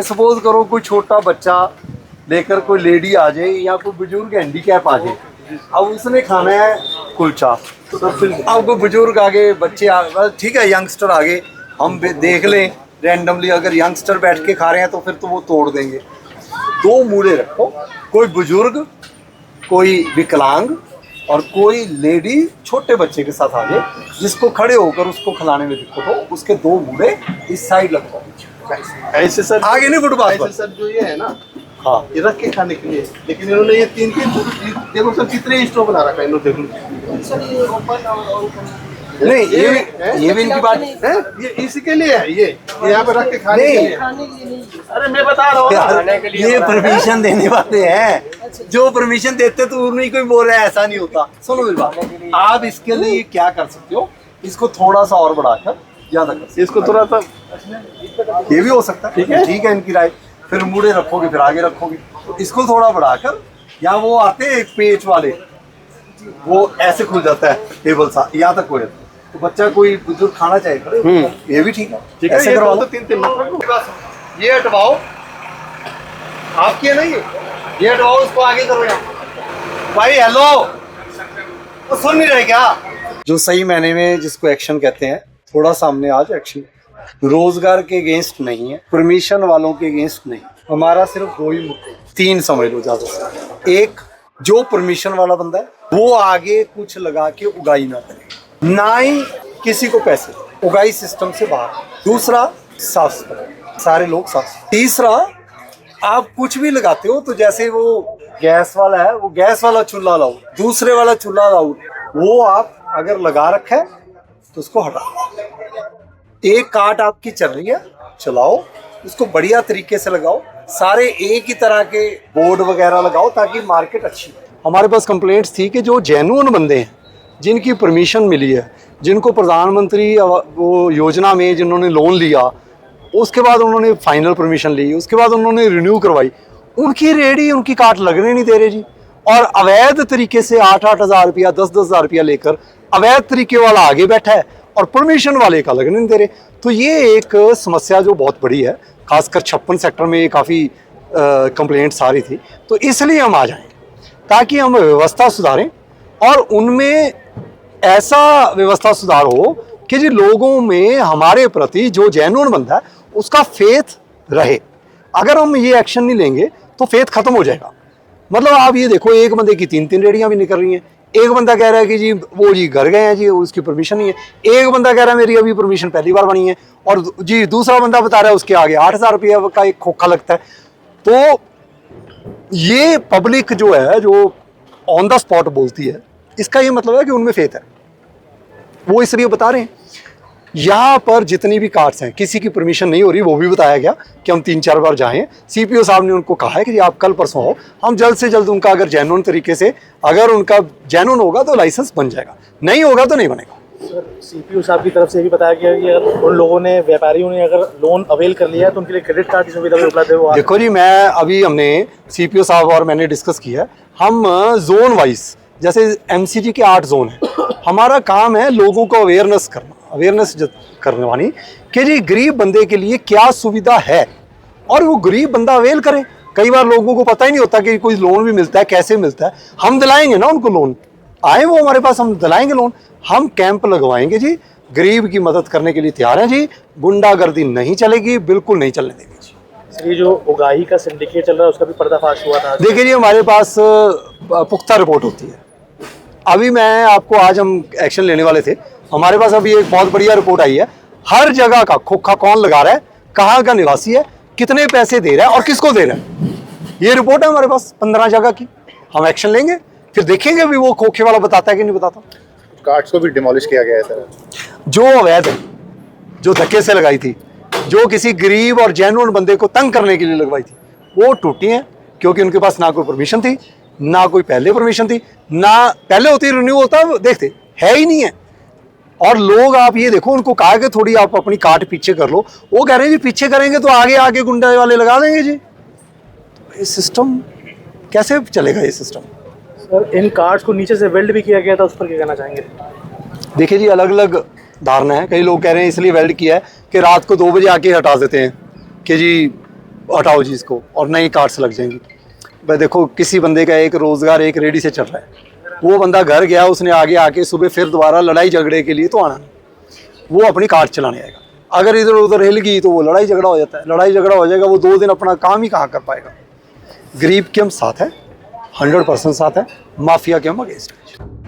Suppose करो कोई छोटा बच्चा लेकर कोई लेडी आ जाए या कोई बुजुर्ग हैंडीकैप आ जाए, अब उसने खाना है कुलचा, तो फिर अब कोई बुजुर्ग आगे, बच्चे ठीक है, यंगस्टर आगे, हम देख लें रैंडमली, अगर यंगस्टर बैठ के खा रहे हैं तो फिर तो वो तोड़ देंगे। दो मूल्य रखो, कोई बुजुर्ग, कोई विकलांग और कोई लेडी छोटे बच्चे के साथ आ जाए जिसको खड़े होकर उसको खिलाने में दिक्कत हो, उसके दो मूल्य इस साइड लगवाओ। ऐसे सर आगे नहीं फुटपाथ पर। सर जो ये है ना, हाँ, ये रख के खाने के लिए, लेकिन इन्होंने ये तीन देखो सर कितने स्टोव बना रखा है इन्होंने, देखो नहीं ये भी इनकी बात है, ये इसी के लिए है, ये यहाँ पे रख के खाने के लिए। अरे मैं बता रहा हूँ ये परमिशन देने वाले हैं, जो परमिशन देते तो उन्हीं कोई बोल रहा है, ऐसा नहीं होता। सुनो मेरी बात, आप इसके लिए क्या कर सकते हो, इसको थोड़ा सा और बढ़ाकर ज्यादा कर सकते इसको थोड़ा सा, हो, ये भी हो सकता है। ठीक है इनकी राय, फिर मुड़े रखोगे फिर आगे रखोगे, तो इसको थोड़ा बढ़ाकर, या वो आते हैं एक पेच वाले, वो ऐसे खुल जाता है टेबल सा, यहाँ तक हो जाता है, तो बच्चा कोई बुजुर्ग खाना चाहे ये भी ठीक है। ठीक है, ऐसे ये करवा लो। तो तीन मत रखो, ये हटवाओ, आपकी है नहीं, ये हटवाओ, उसको आगे करो यहाँ। भाई हेलो, वो सुन नहीं रहे क्या? जो सही मायने में जिसको एक्शन कहते हैं, थोड़ा सामने आज एक्शन रोजगार के अगेंस्ट नहीं है, परमिशन वालों के अगेंस्ट नहीं, हमारा सिर्फ दो ही मुद्दे, तीन समझ लो ज्यादा से। एक, जो परमिशन वाला बंदा है वो आगे कुछ लगा के उगाई ना करे, ना ही किसी को पैसे, उगाई सिस्टम से बाहर। दूसरा, साफ सफाई, सारे लोग साफ। तीसरा, आप कुछ भी लगाते हो तो जैसे वो गैस वाला है, वो गैस वाला चूल्हा लाओ, दूसरे वाला चूल्हा लाओ, वो आप अगर लगा रखा है तो उसको हटाओ। एक काट आपकी चल रही है, चलाओ उसको बढ़िया तरीके से लगाओ, सारे एक ही तरह के बोर्ड वगैरह लगाओ ताकि मार्केट अच्छी हो। हमारे पास कंप्लेंट्स थी कि जो जेन्युइन बंदे हैं, जिनकी परमिशन मिली है, जिनको प्रधानमंत्री वो योजना में जिन्होंने लोन लिया, उसके बाद उन्होंने फाइनल परमिशन ली, उसके बाद उन्होंने रिन्यू करवाई, उनकी रेडी उनकी काट लगने नहीं दे रहे जी। और अवैध तरीके से 8-8 हज़ार रुपया, 10-10 हज़ार रुपया लेकर अवैध तरीके वाला आगे बैठा है और परमिशन वाले का लगने नहीं दे रहे। तो ये एक समस्या जो बहुत बड़ी है, खासकर 56 सेक्टर में काफ़ी कंप्लेंट्स आ रही थी। तो इसलिए हम आ जाएं ताकि हम व्यवस्था सुधारें और उनमें ऐसा व्यवस्था सुधार हो कि जी लोगों में हमारे प्रति जो जेन्युइन बंदा है उसका फेथ रहे। अगर हम ये एक्शन नहीं लेंगे तो फेथ खत्म हो जाएगा। मतलब आप ये देखो, एक बंदे की 3-3 रेडियां भी निकल रही हैं, एक बंदा कह रहा है कि जी वो जी घर गए हैं जी, उसकी परमिशन नहीं है, एक बंदा कह रहा है मेरी अभी परमिशन पहली बार बनी है, और जी दूसरा बंदा बता रहा है उसके आगे 8,000 रुपये का एक खोखा लगता है। तो ये पब्लिक जो है, जो ऑन द स्पॉट बोलती है, इसका ये मतलब है कि उनमें फेथ है, वो इसलिए बता रहे हैं। यहाँ पर जितनी भी कार्ड्स हैं, किसी की परमिशन नहीं हो रही, वो भी बताया गया कि हम 3-4 बार जाएं। सीपीओ साहब ने उनको कहा है कि आप कल परसों हो, हम जल्द से जल्द उनका, अगर जेन्युइन तरीके से, अगर उनका जेन्युइन होगा तो लाइसेंस बन जाएगा, नहीं होगा तो नहीं बनेगा। सर, सीपीओ साहब की तरफ से भी बताया गया कि अगर उन लोगों ने, व्यापारियों ने अगर लोन अवेल कर लिया है तो उनके लिए क्रेडिट कार्ड की सुविधा भी उपलब्ध है। देखो जी, मैं अभी हमने सीपीओ साहब और मैंने डिस्कस किया, हम जोन वाइज, जैसे एमसीजी के 8 जोन है, हमारा काम है लोगों को अवेयरनेस करना, अवेयरनेस करने वाली कि जी गरीब बंदे के लिए क्या सुविधा है और वो गरीब बंदा अवेल करे। कई बार लोगों को पता ही नहीं होता कि कोई लोन भी मिलता है, कैसे मिलता है। हम दिलाएंगे ना उनको लोन, आए वो हमारे पास, हम दिलाएंगे लोन, हम कैंप लगवाएंगे जी, गरीब की मदद करने के लिए तैयार हैं जी। गुंडागर्दी नहीं चलेगी, बिल्कुल नहीं चलने देंगे जी। सर, ये जो उगाही का सिंडिकेट चल रहा है उसका भी पर्दाफाश हुआ था। देखिए जी, हमारे पास पुख्ता रिपोर्ट होती है। अभी मैं आपको, आज हम एक्शन लेने वाले थे, हमारे पास अभी एक बहुत बढ़िया रिपोर्ट आई है, हर जगह का खोखा कौन लगा रहा है, कहाँ का निवासी है, कितने पैसे दे रहा है और किसको दे रहा है, ये रिपोर्ट है हमारे पास 15 जगह की। हम एक्शन लेंगे, फिर देखेंगे भी वो खोखे वाला बताता है कि नहीं बताता। कार्ड्स को भी डिमोलिश किया गया है सर, जो अवैध है, जो धक्के से लगाई थी, जो किसी गरीब और जेन्युइन बंदे को तंग करने के लिए लगवाई थी, वो टूटी हैं, क्योंकि उनके पास ना कोई परमिशन थी, ना कोई पहले परमिशन थी, ना पहले होती रिन्यू होता, देखते है ही नहीं है। और लोग, आप ये देखो, उनको कहा कि थोड़ी आप अपनी काट पीछे कर लो, वो कह रहे हैं जी पीछे करेंगे तो आगे आगे गुंडा वाले लगा देंगे जी। तो ये सिस्टम कैसे चलेगा? ये सिस्टम, सर, इन कार्ड्स को नीचे से वेल्ड भी किया गया था, उस पर क्या कहना चाहेंगे? देखिए जी, अलग अलग धारणा है। कई लोग कह रहे हैं इसलिए वेल्ड किया है कि रात को 2 बजे आके हटा देते हैं कि जी हटाओ जी इसको और नई कार्ड्स लग जाएंगी। भाई देखो किसी बंदे का एक रोजगार एक रेडी से चल रहा है, वो बंदा घर गया, उसने आगे आके सुबह फिर दोबारा लड़ाई झगड़े के लिए तो आना नहीं, वो अपनी कार्ड चलाने आएगा। अगर इधर उधर हिल गई तो वो लड़ाई झगड़ा हो जाता है, लड़ाई झगड़ा हो जाएगा, वो 2 दिन अपना काम ही कहाँ कर पाएगा। गरीब के हम साथ है, 100% साथ है, माफिया के हम अगेंस्ट है।